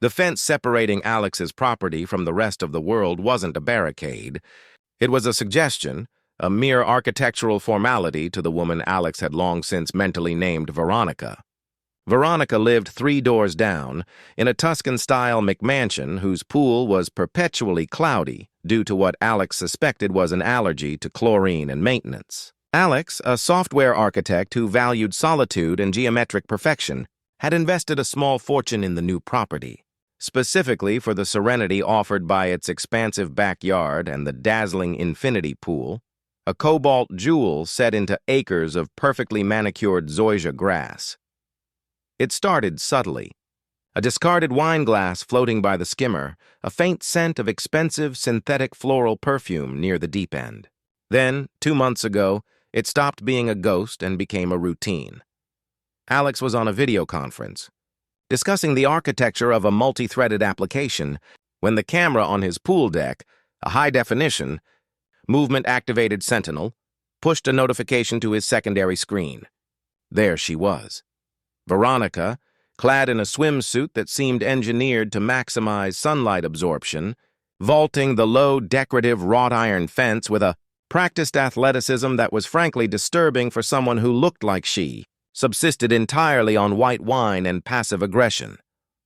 The fence separating Alex's property from the rest of the world wasn't a barricade. It was a suggestion, a mere architectural formality to the woman Alex had long since mentally named Veronica. Veronica lived 3 doors down, in a Tuscan-style McMansion whose pool was perpetually cloudy due to what Alex suspected was an allergy to chlorine and maintenance. Alex, a software architect who valued solitude and geometric perfection, had invested a small fortune in the new property, specifically for the serenity offered by its expansive backyard and the dazzling infinity pool, a cobalt jewel set into acres of perfectly manicured zoysia grass. It started subtly. A discarded wine glass floating by the skimmer, a faint scent of expensive synthetic floral perfume near the deep end. Then, 2 months ago, it stopped being a ghost and became a routine. Alex was on a video conference, discussing the architecture of a multi-threaded application, when the camera on his pool deck, a high-definition, movement-activated Sentinel, pushed a notification to his secondary screen. There she was. Veronica, clad in a swimsuit that seemed engineered to maximize sunlight absorption, vaulting the low, decorative wrought iron fence with a practiced athleticism that was frankly disturbing for someone who looked like she subsisted entirely on white wine and passive aggression.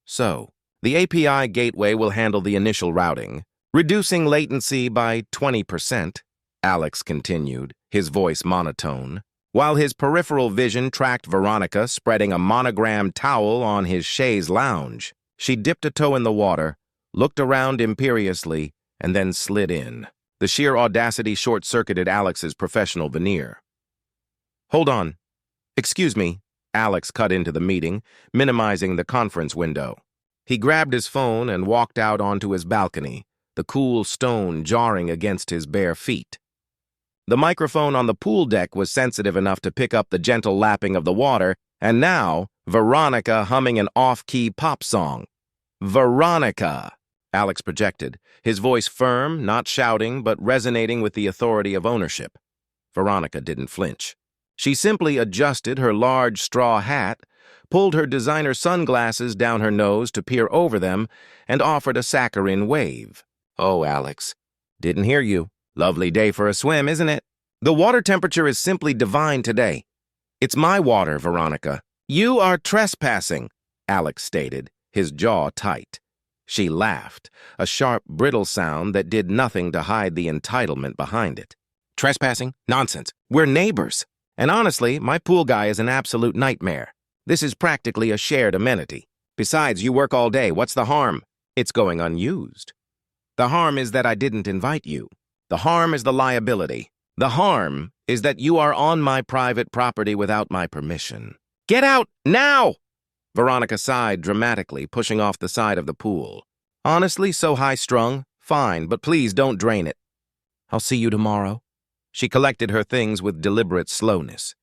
So, the API gateway will handle the initial routing, reducing latency by 20%, Alex continued, his voice monotone, while his peripheral vision tracked Veronica spreading a monogrammed towel on his chaise lounge. She dipped a toe in the water, looked around imperiously, and then slid in. The sheer audacity short-circuited Alex's professional veneer. "Hold on. Excuse me," Alex cut into the meeting, minimizing the conference window. He grabbed his phone and walked out onto his balcony, the cool stone jarring against his bare feet. The microphone on the pool deck was sensitive enough to pick up the gentle lapping of the water, and now, Veronica humming an off-key pop song. "Veronica," Alex projected, his voice firm, not shouting, but resonating with the authority of ownership. Veronica didn't flinch. She simply adjusted her large straw hat, pulled her designer sunglasses down her nose to peer over them, and offered a saccharine wave. "Oh, Alex, didn't hear you. Lovely day for a swim, isn't it? The water temperature is simply divine today. It's my water, Veronica." "You are trespassing," Alex stated, his jaw tight. She laughed, a sharp, brittle sound that did nothing to hide the entitlement behind it. "Trespassing? Nonsense. We're neighbors. And honestly, my pool guy is an absolute nightmare. This is practically a shared amenity. Besides, you work all day. What's the harm? It's going unused. The harm is that I didn't invite you. The harm is the liability. The harm is that you are on my private property without my permission. Get out, now!" Veronica sighed dramatically, pushing off the side of the pool. "Honestly, so high-strung? Fine, but please don't drain it. I'll see you tomorrow." She collected her things with deliberate slowness,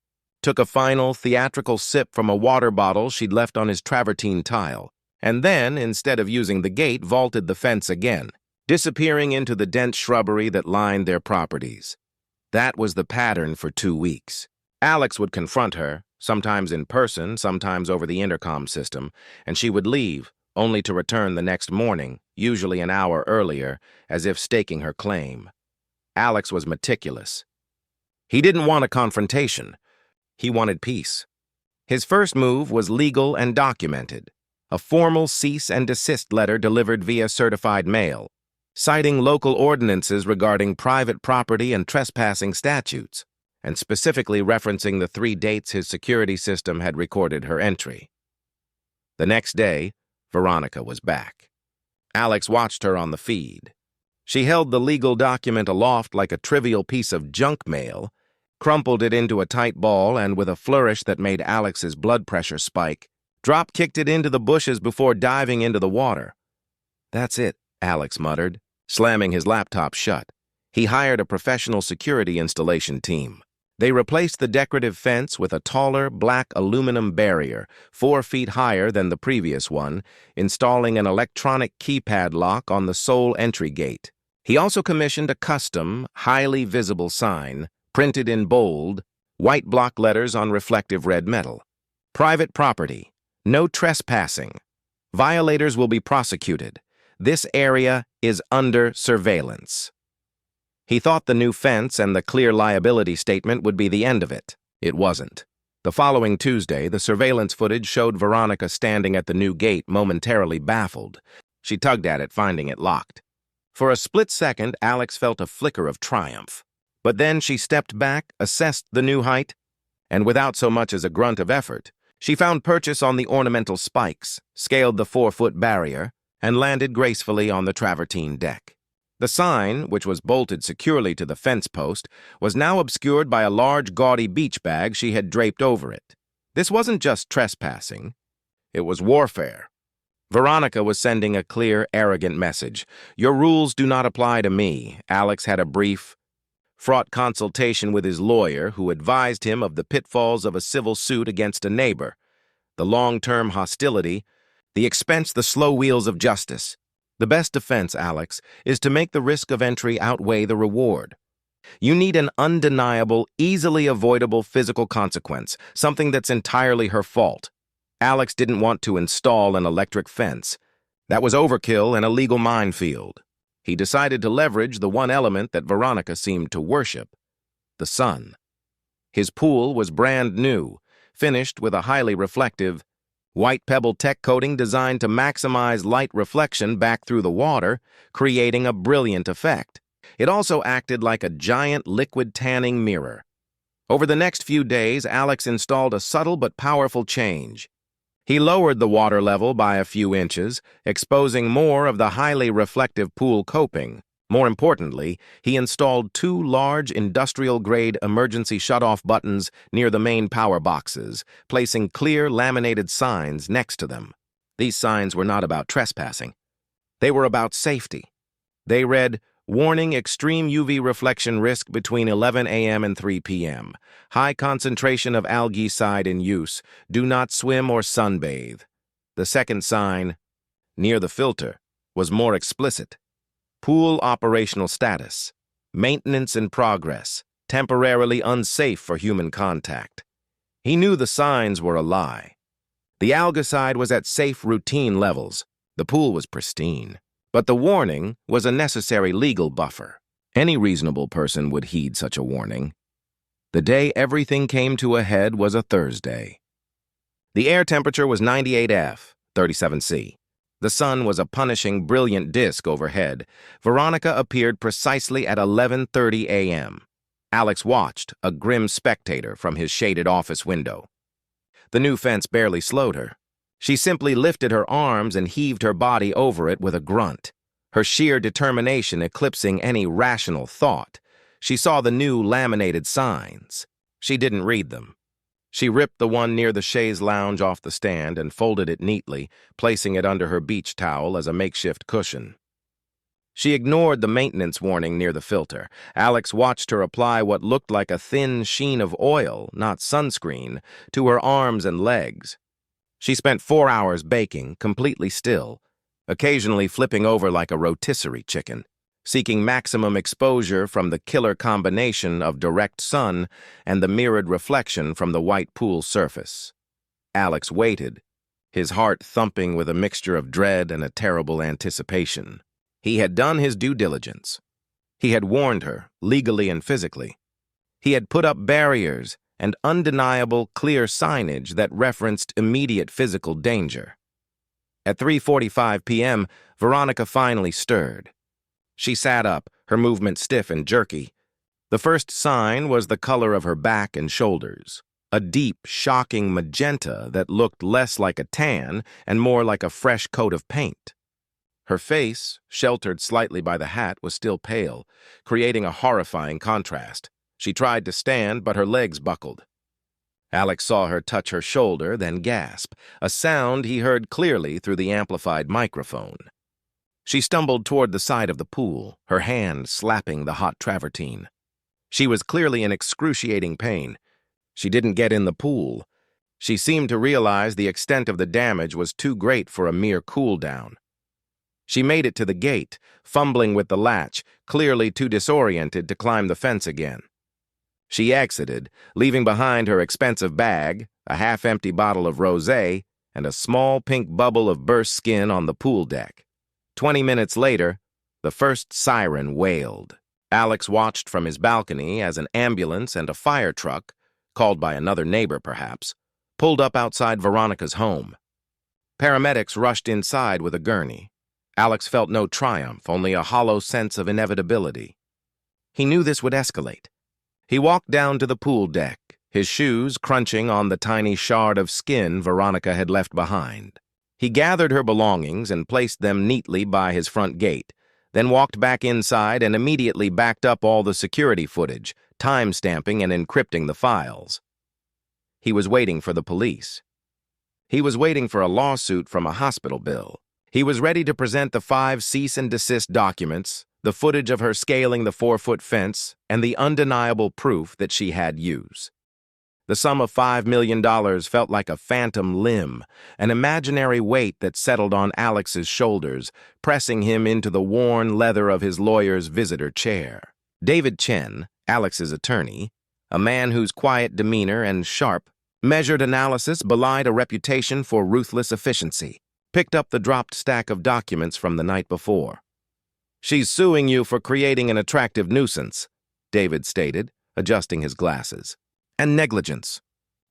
took a final, theatrical sip from a water bottle she'd left on his travertine tile, and then, instead of using the gate, vaulted the fence again, disappearing into the dense shrubbery that lined their properties. That was the pattern for 2 weeks. Alex would confront her, sometimes in person, sometimes over the intercom system, and she would leave, only to return the next morning, usually an hour earlier, as if staking her claim. Alex was meticulous. He didn't want a confrontation. He wanted peace. His first move was legal and documented, a formal cease and desist letter delivered via certified mail, citing local ordinances regarding private property and trespassing statutes, and specifically referencing the 3 dates his security system had recorded her entry. The next day, Veronica was back. Alex watched her on the feed. She held the legal document aloft like a trivial piece of junk mail, crumpled it into a tight ball, and with a flourish that made Alex's blood pressure spike, drop-kicked it into the bushes before diving into the water. "That's it," Alex muttered, slamming his laptop shut. He hired a professional security installation team. They replaced the decorative fence with a taller, black aluminum barrier, 4 feet higher than the previous one, installing an electronic keypad lock on the sole entry gate. He also commissioned a custom, highly visible sign, printed in bold, white block letters on reflective red metal. "Private property. No trespassing. Violators will be prosecuted. This area is under surveillance. He thought the new fence and the clear liability statement would be the end of it. It wasn't. The following Tuesday, the surveillance footage showed Veronica standing at the new gate, momentarily baffled. She tugged at it, finding it locked. For a split second, Alex felt a flicker of triumph. But then she stepped back, assessed the new height, and without so much as a grunt of effort, she found purchase on the ornamental spikes, scaled the 4-foot barrier, and landed gracefully on the travertine deck. The sign, which was bolted securely to the fence post, was now obscured by a large, gaudy beach bag she had draped over it. This wasn't just trespassing. It was warfare. Veronica was sending a clear, arrogant message. "Your rules do not apply to me." Alex had a brief, fraught consultation with his lawyer, who advised him of the pitfalls of a civil suit against a neighbor, the long-term hostility, the expense, the slow wheels of justice. The best defense, Alex, is to make the risk of entry outweigh the reward. You need an undeniable, easily avoidable physical consequence, something that's entirely her fault. Alex didn't want to install an electric fence. That was overkill and a legal minefield. He decided to leverage the one element that Veronica seemed to worship: the sun. His pool was brand new, finished with a highly reflective, white pebble tech coating designed to maximize light reflection back through the water, creating a brilliant effect. It also acted like a giant liquid tanning mirror. Over the next few days, Alex installed a subtle but powerful change. He lowered the water level by a few inches, exposing more of the highly reflective pool coping. More importantly, he installed 2 large industrial-grade emergency shutoff buttons near the main power boxes, placing clear laminated signs next to them. These signs were not about trespassing. They were about safety. They read, "Warning: extreme UV reflection risk between 11 a.m. and 3 p.m. High concentration of algaecide in use. Do not swim or sunbathe." The second sign, near the filter, was more explicit. "Pool operational status. Maintenance in progress. Temporarily unsafe for human contact." He knew the signs were a lie. The algaecide was at safe routine levels. The pool was pristine. But the warning was a necessary legal buffer. Any reasonable person would heed such a warning. The day everything came to a head was a Thursday. The air temperature was 98°F, 37°C. The sun was a punishing, brilliant disk overhead. Veronica appeared precisely at 11:30 a.m. Alex watched, a grim spectator, from his shaded office window. The new fence barely slowed her. She simply lifted her arms and heaved her body over it with a grunt, her sheer determination eclipsing any rational thought. She saw the new laminated signs. She didn't read them. She ripped the one near the chaise lounge off the stand and folded it neatly, placing it under her beach towel as a makeshift cushion. She ignored the maintenance warning near the filter. Alex watched her apply what looked like a thin sheen of oil, not sunscreen, to her arms and legs. She spent 4 hours baking, completely still, occasionally flipping over like a rotisserie chicken, seeking maximum exposure from the killer combination of direct sun and the mirrored reflection from the white pool surface. Alex waited, his heart thumping with a mixture of dread and a terrible anticipation. He had done his due diligence. He had warned her, legally and physically. He had put up barriers and undeniable, clear signage that referenced immediate physical danger. At 3:45 p.m., Veronica finally stirred. She sat up, her movement stiff and jerky. The first sign was the color of her back and shoulders, a deep, shocking magenta that looked less like a tan and more like a fresh coat of paint. Her face, sheltered slightly by the hat, was still pale, creating a horrifying contrast. She tried to stand, but her legs buckled. Alex saw her touch her shoulder, then gasp, a sound he heard clearly through the amplified microphone. She stumbled toward the side of the pool, her hand slapping the hot travertine. She was clearly in excruciating pain. She didn't get in the pool. She seemed to realize the extent of the damage was too great for a mere cool-down. She made it to the gate, fumbling with the latch, clearly too disoriented to climb the fence again. She exited, leaving behind her expensive bag, a half-empty bottle of rosé, and a small pink bubble of burst skin on the pool deck. 20 minutes later, the first siren wailed. Alex watched from his balcony as an ambulance and a fire truck, called by another neighbor perhaps, pulled up outside Veronica's home. Paramedics rushed inside with a gurney. Alex felt no triumph, only a hollow sense of inevitability. He knew this would escalate. He walked down to the pool deck, his shoes crunching on the tiny shard of skin Veronica had left behind. He gathered her belongings and placed them neatly by his front gate, then walked back inside and immediately backed up all the security footage, time-stamping and encrypting the files. He was waiting for the police. He was waiting for a lawsuit from a hospital bill. He was ready to present the 5 cease-and-desist documents, the footage of her scaling the 4-foot fence, and the undeniable proof that she had use. The sum of $5 million felt like a phantom limb, an imaginary weight that settled on Alex's shoulders, pressing him into the worn leather of his lawyer's visitor chair. David Chen, Alex's attorney, a man whose quiet demeanor and sharp, measured analysis belied a reputation for ruthless efficiency, picked up the dropped stack of documents from the night before. "She's suing you for creating an attractive nuisance," David stated, adjusting his glasses. "And negligence.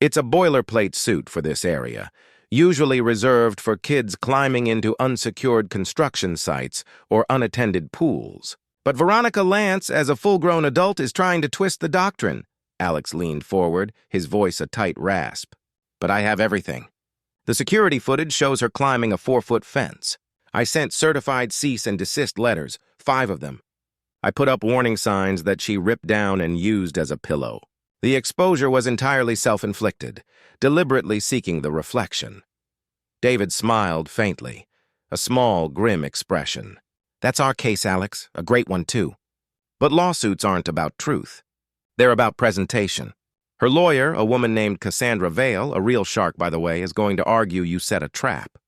It's a boilerplate suit for this area, usually reserved for kids climbing into unsecured construction sites or unattended pools. But Veronica Lance, as a full-grown adult, is trying to twist the doctrine." Alex leaned forward, his voice a tight rasp. "But I have everything. The security footage shows her climbing a 4-foot fence. I sent certified cease and desist letters, 5 of them. I put up warning signs that she ripped down and used as a pillow. The exposure was entirely self-inflicted, deliberately seeking the reflection." David smiled faintly, a small, grim expression. "That's our case, Alex, a great one too. But lawsuits aren't about truth. They're about presentation. Her lawyer, a woman named Cassandra Vale, a real shark by the way, is going to argue you set a trap.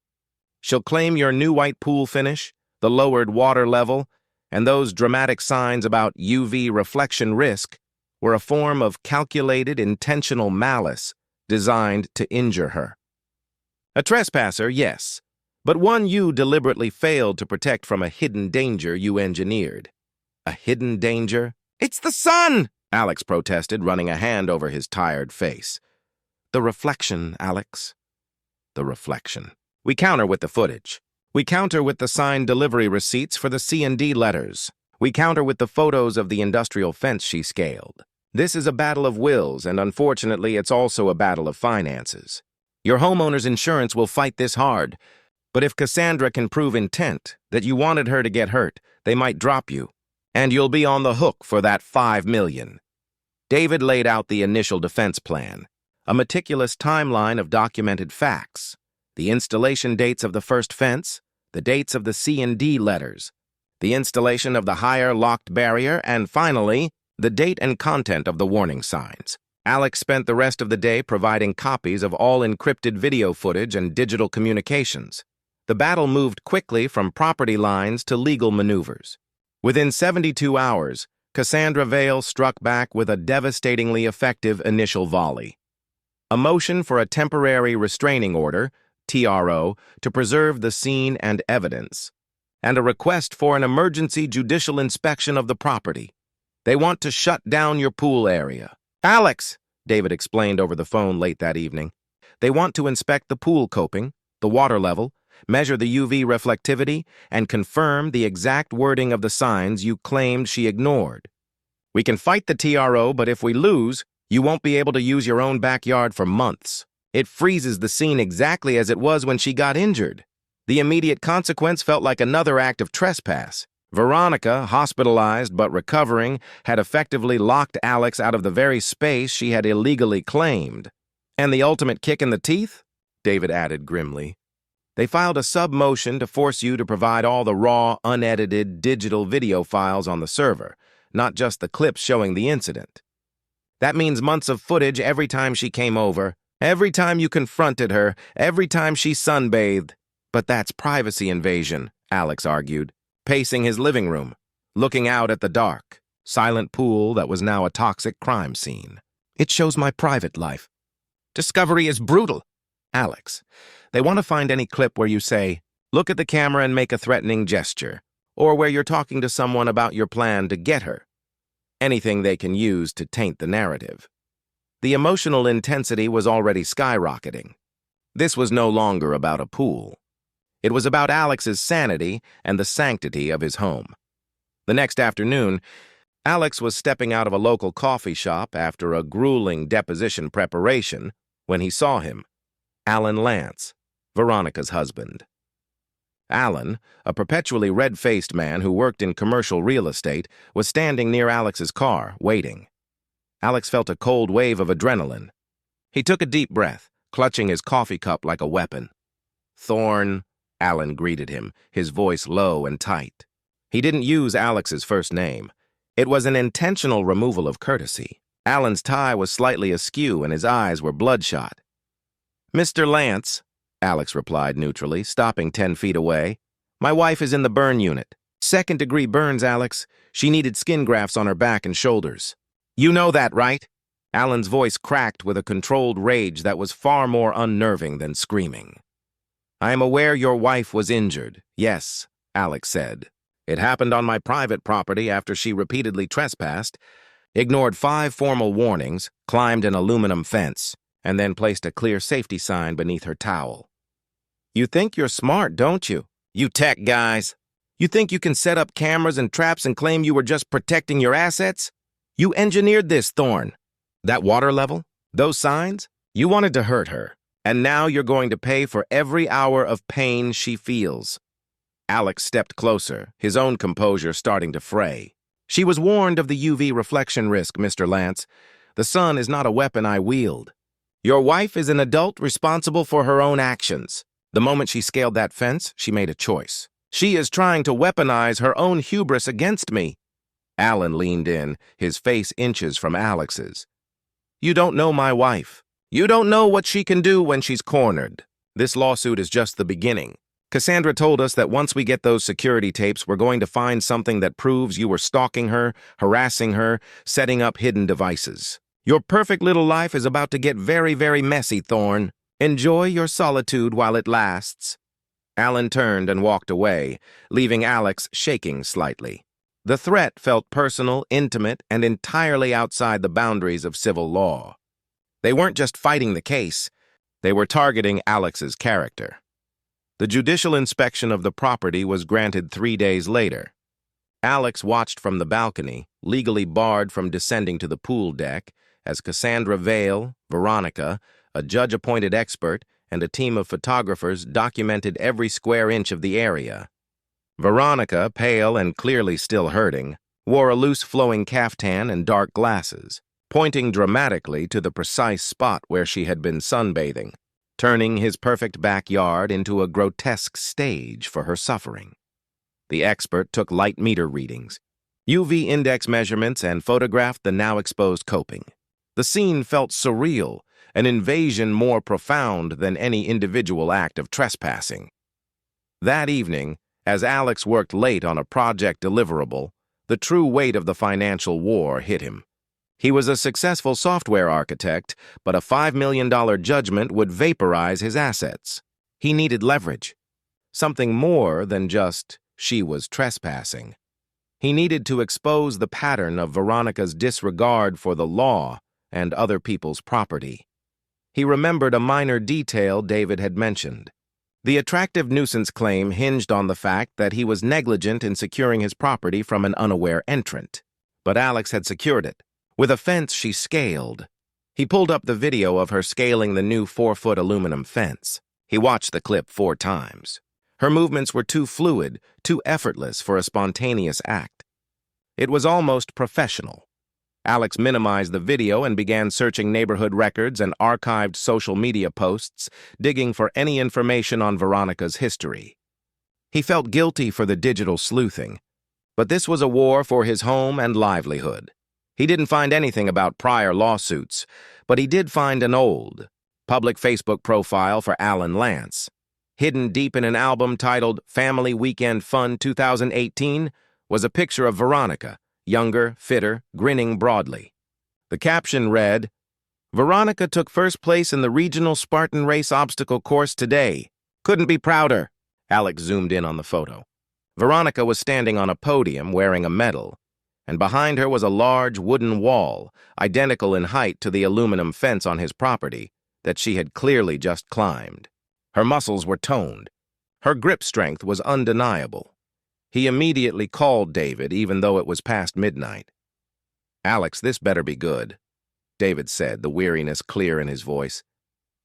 She'll claim your new white pool finish, the lowered water level, and those dramatic signs about UV reflection risk were a form of calculated, intentional malice designed to injure her. A trespasser, yes, but one you deliberately failed to protect from a hidden danger you engineered." "A hidden danger?" "It's the sun!" Alex protested, running a hand over his tired face. "The reflection, Alex. The reflection. We counter with the footage. We counter with the signed delivery receipts for the C&D letters. We counter with the photos of the industrial fence she scaled. This is a battle of wills, and unfortunately, it's also a battle of finances. Your homeowner's insurance will fight this hard, but if Cassandra can prove intent, that you wanted her to get hurt, they might drop you, and you'll be on the hook for that $5 million. David laid out the initial defense plan, a meticulous timeline of documented facts, the installation dates of the first fence, the dates of the C&D letters, the installation of the higher locked barrier, and finally, the date and content of the warning signs. Alex spent the rest of the day providing copies of all encrypted video footage and digital communications. The battle moved quickly from property lines to legal maneuvers. Within 72 hours, Cassandra Vale struck back with a devastatingly effective initial volley. A motion for a temporary restraining order, TRO, to preserve the scene and evidence, and a request for an emergency judicial inspection of the property. They want to shut down your pool area. "Alex," David explained over the phone late that evening, "they want to inspect the pool coping, the water level, measure the UV reflectivity, and confirm the exact wording of the signs you claimed she ignored. We can fight the TRO, but if we lose, you won't be able to use your own backyard for months. It freezes the scene exactly as it was when she got injured. The immediate consequence felt like another act of trespass. Veronica, hospitalized but recovering, had effectively locked Alex out of the very space she had illegally claimed. And the ultimate kick in the teeth?" David added grimly. "They filed a sub-motion to force you to provide all the raw, unedited digital video files on the server, not just the clips showing the incident. That means months of footage every time she came over, every time you confronted her, every time she sunbathed. But that's privacy invasion," Alex argued, pacing his living room, looking out at the dark, silent pool that was now a toxic crime scene. "It shows my private life. Discovery is brutal." "Alex, They want to find any clip where you say, "Look at the camera and make a threatening gesture," or where you're talking to someone about your plan to get her. Anything they can use to taint the narrative. The emotional intensity was already skyrocketing. This was no longer about a pool. It was about Alex's sanity and the sanctity of his home. The next afternoon, Alex was stepping out of a local coffee shop after a grueling deposition preparation when he saw him, Alan Lance, Veronica's husband. Alan, a perpetually red-faced man who worked in commercial real estate, was standing near Alex's car, waiting. Alex felt a cold wave of adrenaline. He took a deep breath, clutching his coffee cup like a weapon. "Thorne," Alan greeted him, his voice low and tight. He didn't use Alex's first name. It was an intentional removal of courtesy. Alan's tie was slightly askew and his eyes were bloodshot. "Mr. Lance," Alex replied neutrally, stopping 10 feet away. "My wife is in the burn unit. Second-degree burns, Alex. She needed skin grafts on her back and shoulders." "You know that, right?" Alan's voice cracked with a controlled rage that was far more unnerving than screaming. "I am aware your wife was injured, yes," Alex said. "It happened on my private property after she repeatedly trespassed, ignored 5 formal warnings, climbed an aluminum fence, and then placed a clear safety sign beneath her towel." "You think you're smart, don't you? You tech guys. You think you can set up cameras and traps and claim you were just protecting your assets? You engineered this, Thorne. That water level? Those signs? You wanted to hurt her, and now you're going to pay for every hour of pain she feels." Alex stepped closer, his own composure starting to fray. "She was warned of the UV reflection risk, Mr. Lance. The sun is not a weapon I wield. Your wife is an adult responsible for her own actions. The moment she scaled that fence, she made a choice. She is trying to weaponize her own hubris against me." Alan leaned in, his face inches from Alex's. "You don't know my wife. You don't know what she can do when she's cornered. This lawsuit is just the beginning. Cassandra told us that once we get those security tapes, we're going to find something that proves you were stalking her, harassing her, setting up hidden devices. Your perfect little life is about to get very, very messy, Thorne. Enjoy your solitude while it lasts." Alan turned and walked away, leaving Alex shaking slightly. The threat felt personal, intimate, and entirely outside the boundaries of civil law. They weren't just fighting the case, they were targeting Alex's character. The judicial inspection of the property was granted 3 days later. Alex watched from the balcony, legally barred from descending to the pool deck, as Cassandra Vale, Veronica, a judge-appointed expert, and a team of photographers documented every square inch of the area. Veronica, pale and clearly still hurting, wore a loose flowing caftan and dark glasses, pointing dramatically to the precise spot where she had been sunbathing, turning his perfect backyard into a grotesque stage for her suffering. The expert took light meter readings, UV index measurements, and photographed the now exposed coping. The scene felt surreal, an invasion more profound than any individual act of trespassing. That evening, as Alex worked late on a project deliverable, the true weight of the financial war hit him. He was a successful software architect, but a $5 million judgment would vaporize his assets. He needed leverage. Something more than just, she was trespassing. He needed to expose the pattern of Veronica's disregard for the law and other people's property. He remembered a minor detail David had mentioned. The attractive nuisance claim hinged on the fact that he was negligent in securing his property from an unaware entrant. But Alex had secured it. With a fence she scaled. He pulled up the video of her scaling the new 4-foot aluminum fence. He watched the clip 4 times. Her movements were too fluid, too effortless for a spontaneous act. It was almost professional. Alex minimized the video and began searching neighborhood records and archived social media posts, digging for any information on Veronica's history. He felt guilty for the digital sleuthing, but this was a war for his home and livelihood. He didn't find anything about prior lawsuits, but he did find an old, public Facebook profile for Alan Lance. Hidden deep in an album titled Family Weekend Fun 2018 was a picture of Veronica, younger, fitter, grinning broadly. The caption read, Veronica took first place in the regional Spartan race obstacle course today. Couldn't be prouder. Alex zoomed in on the photo. Veronica was standing on a podium wearing a medal, and behind her was a large wooden wall, identical in height to the aluminum fence on his property that she had clearly just climbed. Her muscles were toned. Her grip strength was undeniable. He immediately called David, even though it was past midnight. "Alex, this better be good," David said, the weariness clear in his voice.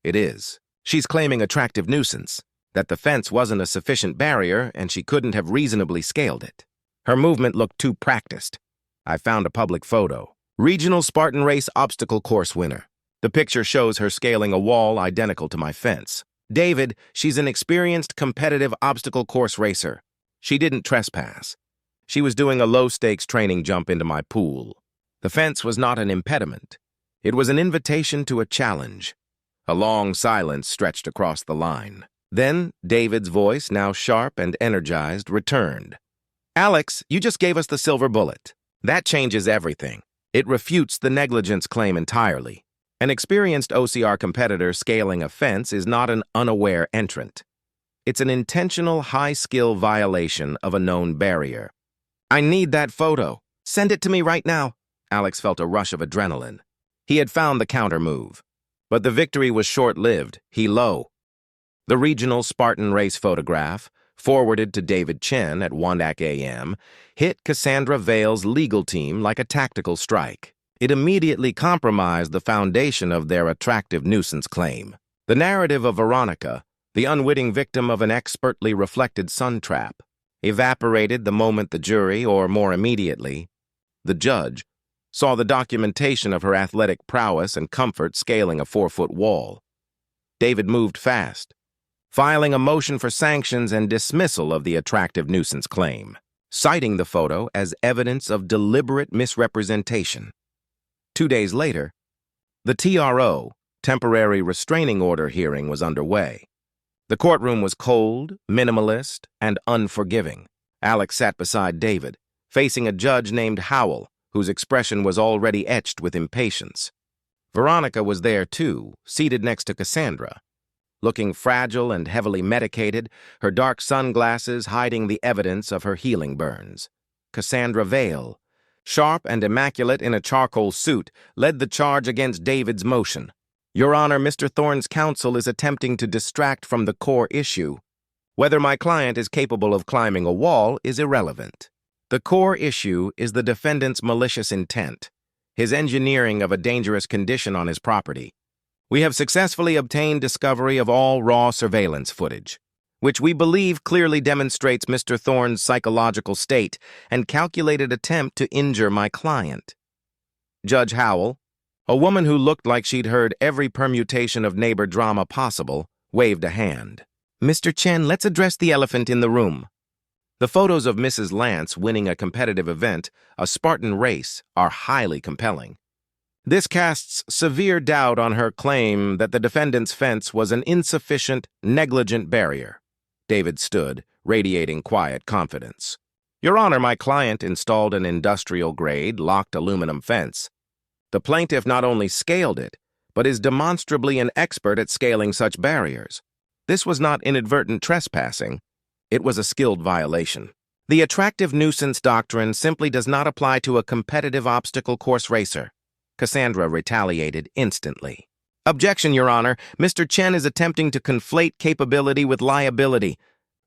"It is. She's claiming attractive nuisance, that the fence wasn't a sufficient barrier and she couldn't have reasonably scaled it. Her movement looked too practiced. I found a public photo. Regional Spartan race obstacle course winner. The picture shows her scaling a wall identical to my fence. David, she's an experienced competitive obstacle course racer. She didn't trespass. She was doing a low-stakes training jump into my pool. The fence was not an impediment. It was an invitation to a challenge." A long silence stretched across the line. Then David's voice, now sharp and energized, returned. "Alex, you just gave us the silver bullet. That changes everything. It refutes the negligence claim entirely. An experienced OCR competitor scaling a fence is not an unaware entrant. It's an intentional high-skill violation of a known barrier." "I need that photo. Send it to me right now." Alex felt a rush of adrenaline. He had found the counter move. But the victory was short-lived. He-lo. The regional Spartan race photograph, forwarded to David Chen at 1 a.m., hit Cassandra Vale's legal team like a tactical strike. It immediately compromised the foundation of their attractive nuisance claim. The narrative of Veronica, the unwitting victim of an expertly reflected sun trap, evaporated the moment the jury, or more immediately, the judge, saw the documentation of her athletic prowess and comfort scaling a 4-foot wall. David moved fast, filing a motion for sanctions and dismissal of the attractive nuisance claim, citing the photo as evidence of deliberate misrepresentation. 2 days later, the TRO, temporary restraining order hearing, was underway. The courtroom was cold, minimalist, and unforgiving. Alex sat beside David, facing a judge named Howell, whose expression was already etched with impatience. Veronica was there too, seated next to Cassandra. Looking fragile and heavily medicated, her dark sunglasses hiding the evidence of her healing burns. Cassandra Vale, sharp and immaculate in a charcoal suit, led the charge against David's motion. "Your Honor, Mr. Thorne's counsel is attempting to distract from the core issue. Whether my client is capable of climbing a wall is irrelevant. The core issue is the defendant's malicious intent, his engineering of a dangerous condition on his property. We have successfully obtained discovery of all raw surveillance footage, which we believe clearly demonstrates Mr. Thorne's psychological state and calculated attempt to injure my client." Judge Howell, a woman who looked like she'd heard every permutation of neighbor drama possible, waved a hand. "Mr. Chen, let's address the elephant in the room. The photos of Mrs. Lance winning a competitive event, a Spartan race, are highly compelling. This casts severe doubt on her claim that the defendant's fence was an insufficient, negligent barrier." David stood, radiating quiet confidence. "Your Honor, my client installed an industrial-grade, locked aluminum fence. The plaintiff not only scaled it, but is demonstrably an expert at scaling such barriers. This was not inadvertent trespassing. It was a skilled violation. The attractive nuisance doctrine simply does not apply to a competitive obstacle course racer." Cassandra retaliated instantly. "Objection, Your Honor. Mr. Chen is attempting to conflate capability with liability.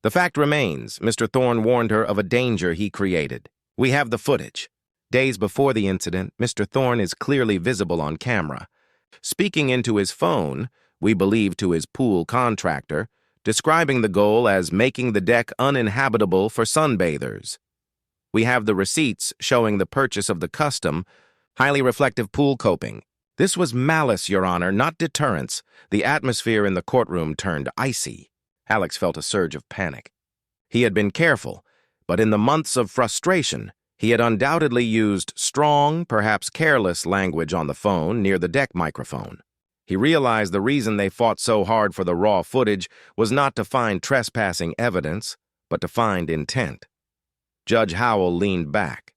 The fact remains, Mr. Thorne warned her of a danger he created. We have the footage. Days before the incident, Mr. Thorne is clearly visible on camera, speaking into his phone, we believe to his pool contractor, describing the goal as making the deck uninhabitable for sunbathers. We have the receipts showing the purchase of the custom, highly reflective pool coping. This was malice, Your Honor, not deterrence." The atmosphere in the courtroom turned icy. Alex felt a surge of panic. He had been careful, but in the months of frustration, he had undoubtedly used strong, perhaps careless language on the phone near the deck microphone. He realized the reason they fought so hard for the raw footage was not to find trespassing evidence, but to find intent. Judge Howell leaned back.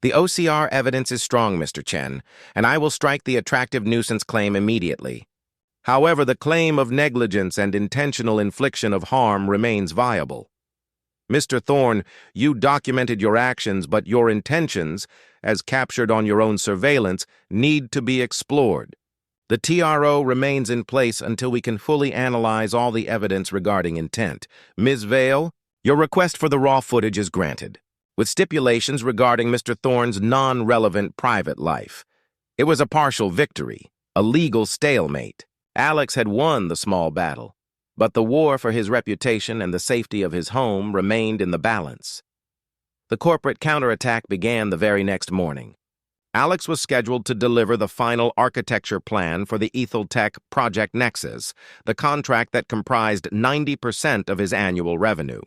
The OCR evidence is strong, Mr. Chen, and I will strike the attractive nuisance claim immediately. However, the claim of negligence and intentional infliction of harm remains viable. Mr. Thorne, you documented your actions, but your intentions, as captured on your own surveillance, need to be explored. The TRO remains in place until we can fully analyze all the evidence regarding intent. Ms. Vale, your request for the raw footage is granted, with stipulations regarding Mr. Thorne's non-relevant private life. It was a partial victory, a legal stalemate. Alex had won the small battle, but the war for his reputation and the safety of his home remained in the balance. The corporate counterattack began the very next morning. Alex was scheduled to deliver the final architecture plan for the EthelTech Project Nexus, the contract that comprised 90% of his annual revenue.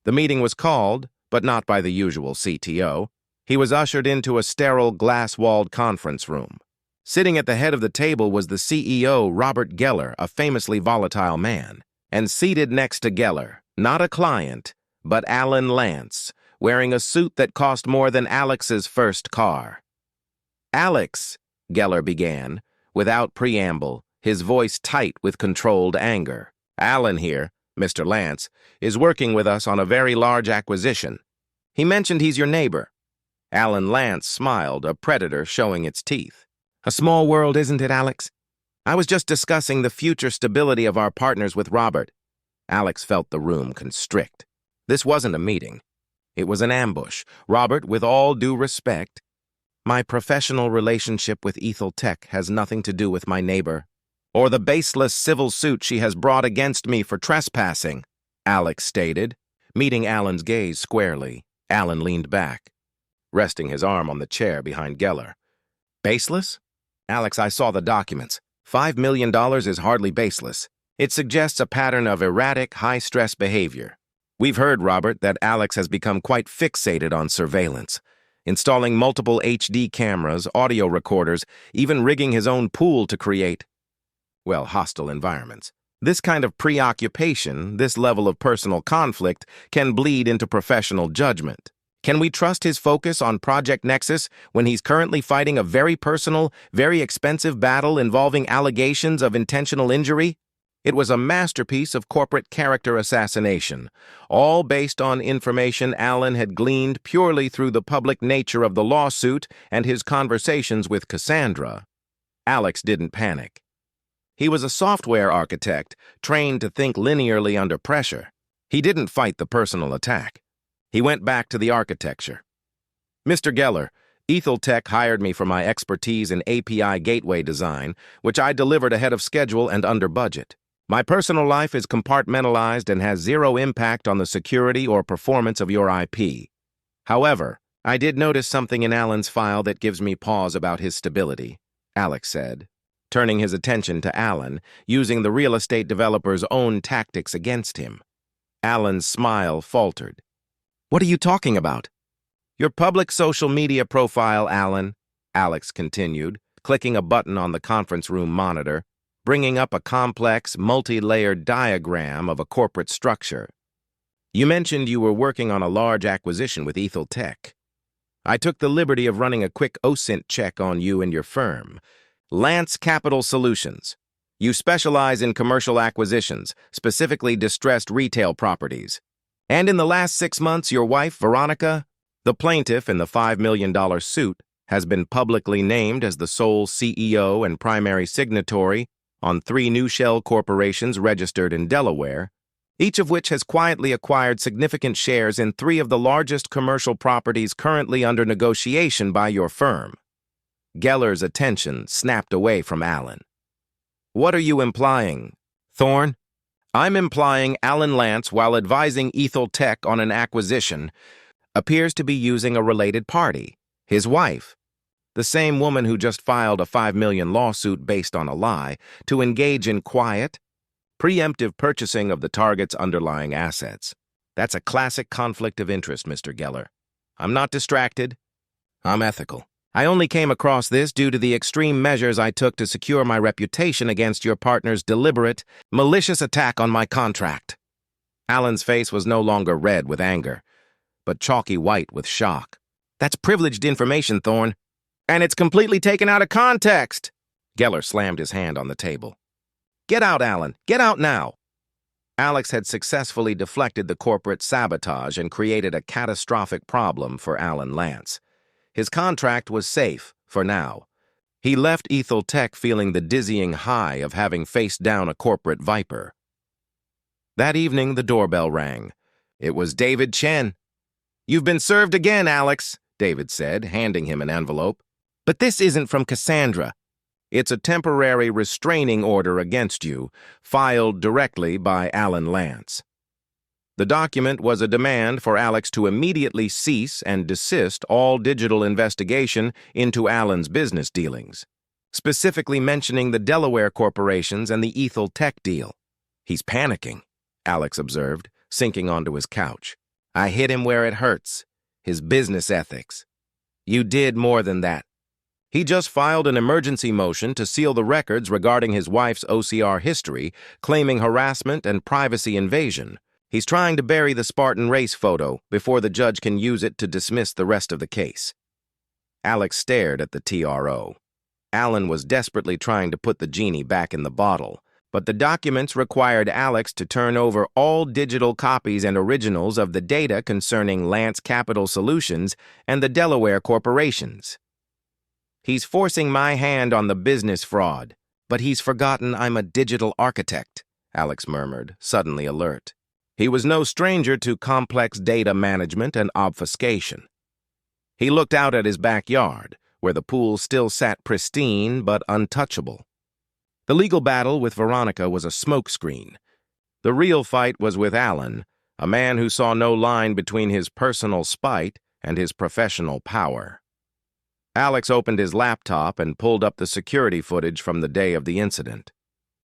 The meeting was called, but not by the usual CTO. He was ushered into a sterile, glass-walled conference room. Sitting at the head of the table was the CEO, Robert Geller, a famously volatile man. And seated next to Geller, not a client, but Alan Lance, wearing a suit that cost more than Alex's first car. "Alex," Geller began, without preamble, his voice tight with controlled anger. "Alan here, Mr. Lance, is working with us on a very large acquisition. He mentioned he's your neighbor." Alan Lance smiled, a predator showing its teeth. "A small world, isn't it, Alex? I was just discussing the future stability of our partners with Robert." Alex felt the room constrict. This wasn't a meeting. It was an ambush. Robert, with all due respect, "My professional relationship with EthelTech has nothing to do with my neighbor, or the baseless civil suit she has brought against me for trespassing," Alex stated, meeting Alan's gaze squarely. Alan leaned back, resting his arm on the chair behind Geller. "Baseless? Alex, I saw the documents. $5 million is hardly baseless. It suggests a pattern of erratic, high-stress behavior. We've heard, Robert, that Alex has become quite fixated on surveillance, installing multiple HD cameras, audio recorders, even rigging his own pool to create, well, hostile environments. This kind of preoccupation, this level of personal conflict, can bleed into professional judgment. Can we trust his focus on Project Nexus when he's currently fighting a very personal, very expensive battle involving allegations of intentional injury? It was a masterpiece of corporate character assassination, all based on information Alan had gleaned purely through the public nature of the lawsuit and his conversations with Cassandra. Alex didn't panic. He was a software architect, trained to think linearly under pressure. He didn't fight the personal attack. He went back to the architecture. "Mr. Geller, EthelTech hired me for my expertise in API gateway design, which I delivered ahead of schedule and under budget. My personal life is compartmentalized and has zero impact on the security or performance of your IP. However, I did notice something in Alan's file that gives me pause about his stability," Alex said, turning his attention to Alan, using the real estate developer's own tactics against him. Alan's smile faltered. "What are you talking about?" "Your public social media profile, Alan," Alex continued, clicking a button on the conference room monitor, bringing up a complex, multi-layered diagram of a corporate structure. "You mentioned you were working on a large acquisition with EthelTech. I took the liberty of running a quick OSINT check on you and your firm, Lance Capital Solutions. You specialize in commercial acquisitions, specifically distressed retail properties. And in the last 6 months, your wife, Veronica, the plaintiff in the $5 million suit, has been publicly named as the sole CEO and primary signatory on 3 new shell corporations registered in Delaware, each of which has quietly acquired significant shares in 3 of the largest commercial properties currently under negotiation by your firm." Geller's attention snapped away from Alan. "What are you implying, Thorne?" "I'm implying Alan Lance, while advising EthelTech on an acquisition, appears to be using a related party, his wife, the same woman who just filed a $5 million lawsuit based on a lie, to engage in quiet, preemptive purchasing of the target's underlying assets. That's a classic conflict of interest, Mr. Geller. I'm not distracted. I'm ethical. I only came across this due to the extreme measures I took to secure my reputation against your partner's deliberate, malicious attack on my contract." Alan's face was no longer red with anger, but chalky white with shock. That's privileged information, Thorne. And it's completely taken out of context. Geller slammed his hand on the table. Get out, Alan. Get out now. Alex had successfully deflected the corporate sabotage and created a catastrophic problem for Alan Lance. His contract was safe, for now. He left Ethel Tech feeling the dizzying high of having faced down a corporate viper. That evening, the doorbell rang. It was David Chen. "You've been served again, Alex," David said, handing him an envelope. "But this isn't from Cassandra. It's a temporary restraining order against you, filed directly by Alan Lance." The document was a demand for Alex to immediately cease and desist all digital investigation into Alan's business dealings, specifically mentioning the Delaware corporations and the Ethel Tech deal. "He's panicking," Alex observed, sinking onto his couch. "I hit him where it hurts. His business ethics. You did more than that. He just filed an emergency motion to seal the records regarding his wife's OCR history, claiming harassment and privacy invasion. He's trying to bury the Spartan race photo before the judge can use it to dismiss the rest of the case." Alex stared at the TRO. Alan was desperately trying to put the genie back in the bottle, but the documents required Alex to turn over all digital copies and originals of the data concerning Lance Capital Solutions and the Delaware corporations. "He's forcing my hand on the business fraud, but he's forgotten I'm a digital architect," Alex murmured, suddenly alert. He was no stranger to complex data management and obfuscation. He looked out at his backyard, where the pool still sat pristine but untouchable. The legal battle with Veronica was a smokescreen. The real fight was with Alan, a man who saw no line between his personal spite and his professional power. Alex opened his laptop and pulled up the security footage from the day of the incident.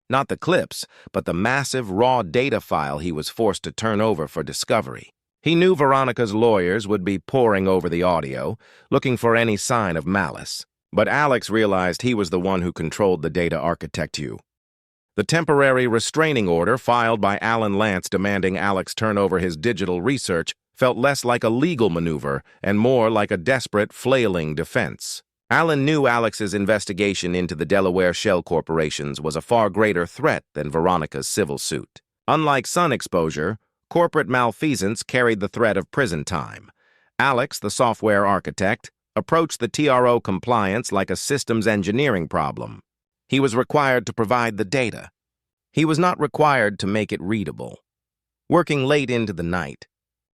Not the clips, but the massive raw data file he was forced to turn over for discovery. He knew Veronica's lawyers would be poring over the audio, looking for any sign of malice. But Alex realized he was the one who controlled the data architecture. The temporary restraining order filed by Alan Lance demanding Alex turn over his digital research felt less like a legal maneuver and more like a desperate, flailing defense. Alan knew Alex's investigation into the Delaware shell corporations was a far greater threat than Veronica's civil suit. Unlike sun exposure, corporate malfeasance carried the threat of prison time. Alex, the software architect, approached the TRO compliance like a systems engineering problem. He was required to provide the data. He was not required to make it readable. Working late into the night,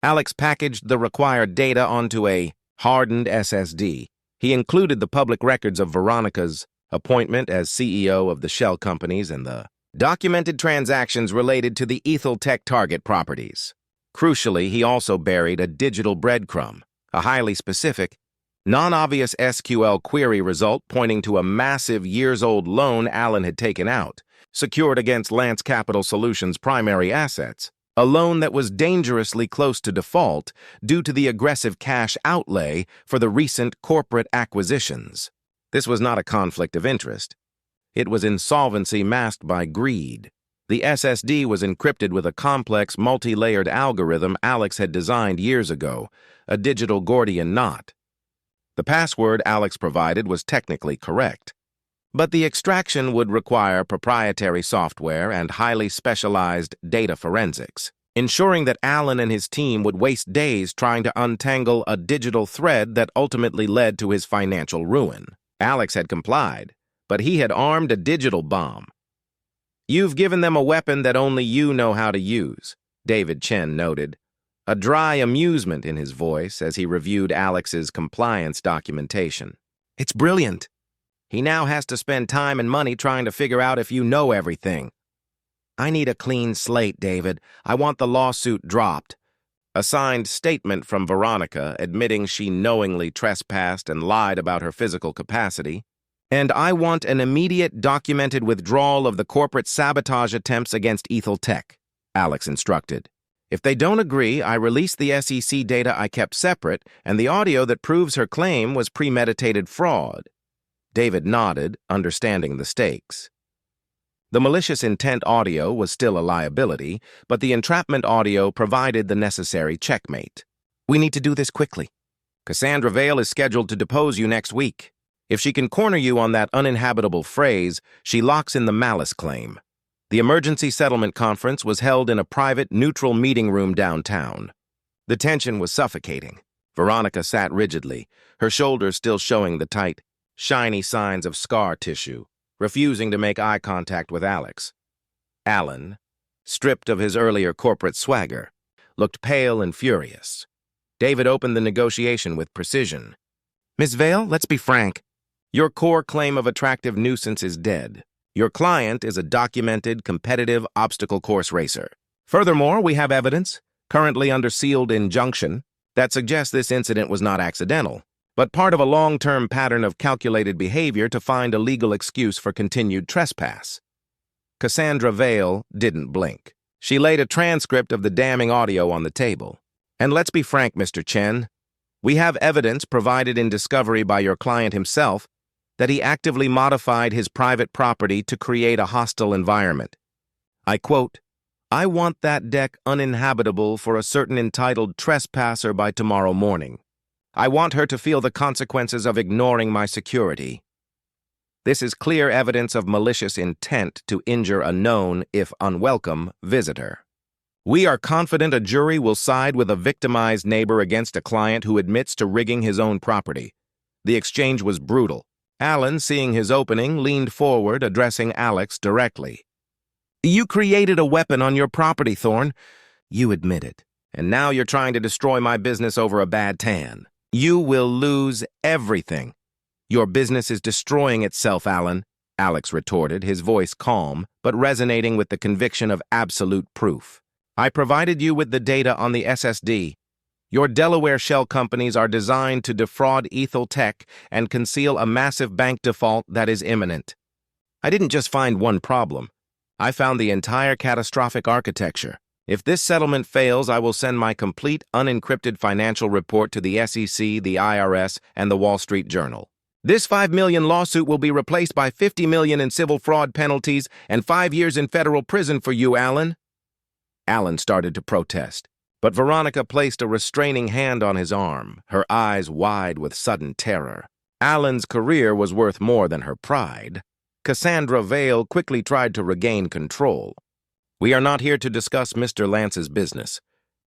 Alex packaged the required data onto a hardened SSD. He included the public records of Veronica's appointment as CEO of the shell companies and the documented transactions related to the Ethel Tech target properties. Crucially, he also buried a digital breadcrumb, a highly specific, non-obvious SQL query result pointing to a massive years-old loan Alan had taken out, secured against Lance Capital Solutions' primary assets, a loan that was dangerously close to default due to the aggressive cash outlay for the recent corporate acquisitions. This was not a conflict of interest. It was insolvency masked by greed. The SSD was encrypted with a complex, multi-layered algorithm Alex had designed years ago, a digital Gordian knot. The password Alex provided was technically correct, but the extraction would require proprietary software and highly specialized data forensics, ensuring that Alan and his team would waste days trying to untangle a digital thread that ultimately led to his financial ruin. Alex had complied, but he had armed a digital bomb. "You've given them a weapon that only you know how to use," David Chen noted, a dry amusement in his voice as he reviewed Alex's compliance documentation. "It's brilliant. He now has to spend time and money trying to figure out if you know everything." "I need a clean slate, David. I want the lawsuit dropped." A signed statement from Veronica admitting she knowingly trespassed and lied about her physical capacity. "And I want an immediate documented withdrawal of the corporate sabotage attempts against Ethel Tech," Alex instructed. "If they don't agree, I release the SEC data I kept separate and the audio that proves her claim was premeditated fraud." David nodded, understanding the stakes. The malicious intent audio was still a liability, but the entrapment audio provided the necessary checkmate. "We need to do this quickly." Cassandra Vale is scheduled to depose you next week. If she can corner you on that uninhabitable phrase, she locks in the malice claim. The emergency settlement conference was held in a private, neutral meeting room downtown. The tension was suffocating. Veronica sat rigidly, her shoulders still showing the tight, shiny signs of scar tissue, refusing to make eye contact with Alex. Alan, stripped of his earlier corporate swagger, looked pale and furious. David opened the negotiation with precision. "Miss Vale, let's be frank. Your core claim of attractive nuisance is dead. Your client is a documented, competitive obstacle course racer. Furthermore, we have evidence, currently under sealed injunction, that suggests this incident was not accidental, but part of a long-term pattern of calculated behavior to find a legal excuse for continued trespass." Cassandra Vale didn't blink. She laid a transcript of the damning audio on the table. "And let's be frank, Mr. Chen. We have evidence provided in discovery by your client himself that he actively modified his private property to create a hostile environment. I quote, 'I want that deck uninhabitable for a certain entitled trespasser by tomorrow morning. I want her to feel the consequences of ignoring my security.' This is clear evidence of malicious intent to injure a known, if unwelcome, visitor. We are confident a jury will side with a victimized neighbor against a client who admits to rigging his own property. The exchange was brutal. Alan, seeing his opening, leaned forward, addressing Alex directly. 'You created a weapon on your property, Thorne. You admit it. And now you're trying to destroy my business over a bad tan. You will lose everything.' 'Your business is destroying itself, Alan,' Alex retorted, his voice calm, but resonating with the conviction of absolute proof. 'I provided you with the data on the SSD. Your Delaware shell companies are designed to defraud Ethel Tech and conceal a massive bank default that is imminent. I didn't just find one problem. I found the entire catastrophic architecture. If this settlement fails, I will send my complete unencrypted financial report to the SEC, the IRS, and the Wall Street Journal. This $5 million lawsuit will be replaced by $50 million in civil fraud penalties and 5 years in federal prison for you, Alan." Alan started to protest, but Veronica placed a restraining hand on his arm, her eyes wide with sudden terror. Alan's career was worth more than her pride. Cassandra Vale quickly tried to regain control. "We are not here to discuss Mr. Lance's business.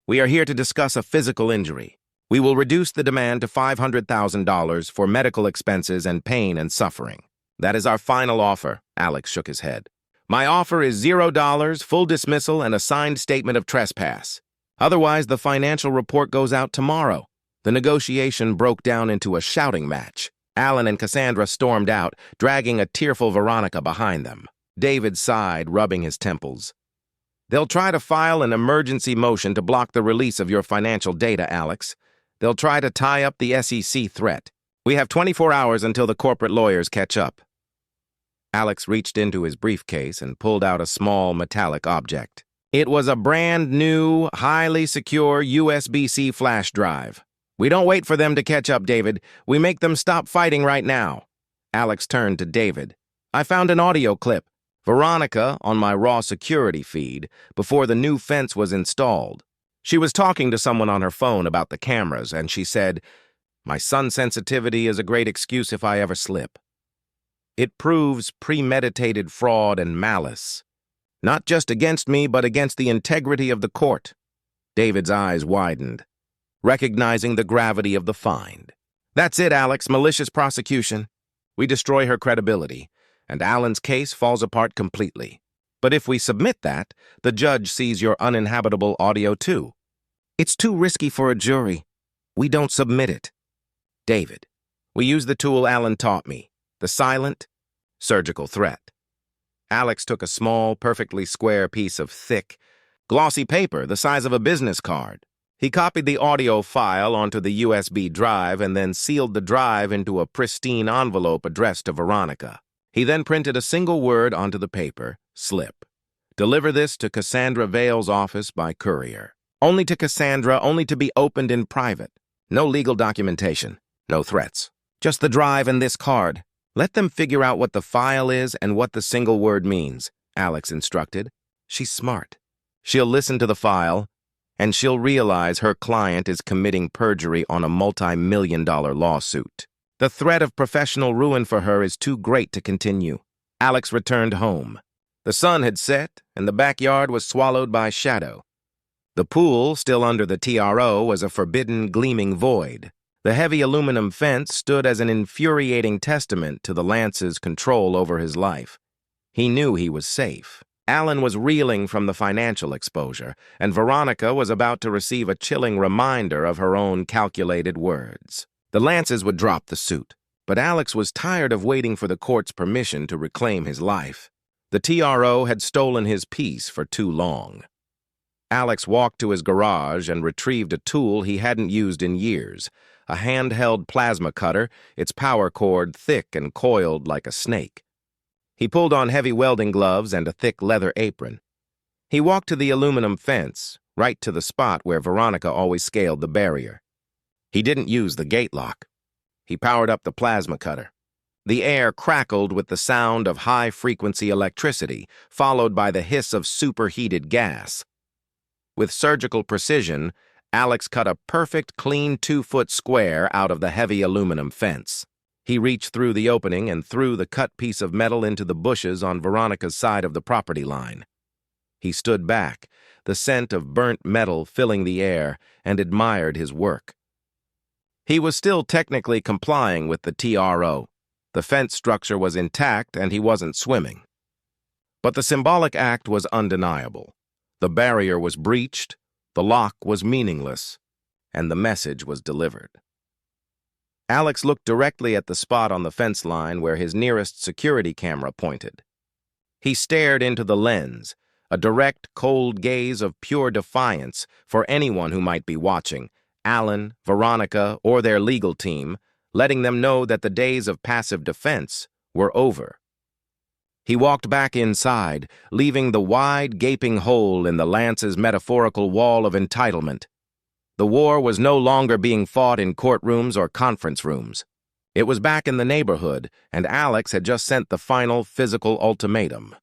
We are here to discuss a physical injury. We will reduce the demand to $500,000 for medical expenses and pain and suffering. That is our final offer." Alex shook his head. "My offer is $0, full dismissal, and a signed statement of trespass. Otherwise, the financial report goes out tomorrow." The negotiation broke down into a shouting match. Alan and Cassandra stormed out, dragging a tearful Veronica behind them. David sighed, rubbing his temples. "They'll try to file an emergency motion to block the release of your financial data, Alex. They'll try to tie up the SEC threat. We have 24 hours until the corporate lawyers catch up." Alex reached into his briefcase and pulled out a small metallic object. It was a brand new, highly secure USB-C flash drive. "We don't wait for them to catch up, David. We make them stop fighting right now." Alex turned to David. "I found an audio clip. Veronica on my raw security feed before the new fence was installed. She was talking to someone on her phone about the cameras, and she said, 'My sun sensitivity is a great excuse if I ever slip.' It proves premeditated fraud and malice. Not just against me, but against the integrity of the court." David's eyes widened, recognizing the gravity of the find. "That's it, Alex, malicious prosecution. We destroy her credibility, and Alan's case falls apart completely. But if we submit that, the judge sees your uninhabitable audio too. It's too risky for a jury. We don't submit it." "David, we use the tool Alan taught me, the silent, surgical threat." Alex took a small, perfectly square piece of thick, glossy paper the size of a business card. He copied the audio file onto the USB drive and then sealed the drive into a pristine envelope addressed to Veronica. He then printed a single word onto the paper, slip. "Deliver this to Cassandra Vale's office by courier. Only to Cassandra, only to be opened in private. No legal documentation, no threats. Just the drive and this card. Let them figure out what the file is and what the single word means," Alex instructed. "She's smart. She'll listen to the file, and she'll realize her client is committing perjury on a multi-million-dollar lawsuit. The threat of professional ruin for her is too great to continue. Alex returned home. The sun had set, and the backyard was swallowed by shadow. The pool, still under the TRO, was a forbidden, gleaming void. The heavy aluminum fence stood as an infuriating testament to the Lance's control over his life. He knew he was safe. Alan was reeling from the financial exposure, and Veronica was about to receive a chilling reminder of her own calculated words. The Lances would drop the suit, but Alex was tired of waiting for the court's permission to reclaim his life. The TRO had stolen his peace for too long. Alex walked to his garage and retrieved a tool he hadn't used in years, a handheld plasma cutter, its power cord thick and coiled like a snake. He pulled on heavy welding gloves and a thick leather apron. He walked to the aluminum fence, right to the spot where Veronica always scaled the barrier. He didn't use the gate lock. He powered up the plasma cutter. The air crackled with the sound of high-frequency electricity, followed by the hiss of superheated gas. With surgical precision, Alex cut a perfect, clean 2-foot square out of the heavy aluminum fence. He reached through the opening and threw the cut piece of metal into the bushes on Veronica's side of the property line. He stood back, the scent of burnt metal filling the air, and admired his work. He was still technically complying with the TRO. The fence structure was intact and he wasn't swimming. But the symbolic act was undeniable. The barrier was breached, the lock was meaningless, and the message was delivered. Alex looked directly at the spot on the fence line where his nearest security camera pointed. He stared into the lens, a direct, cold gaze of pure defiance for anyone who might be watching, Alan, Veronica, or their legal team, letting them know that the days of passive defense were over. He walked back inside, leaving the wide, gaping hole in the Lance's metaphorical wall of entitlement. The war was no longer being fought in courtrooms or conference rooms. It was back in the neighborhood, and Alex had just sent the final physical ultimatum.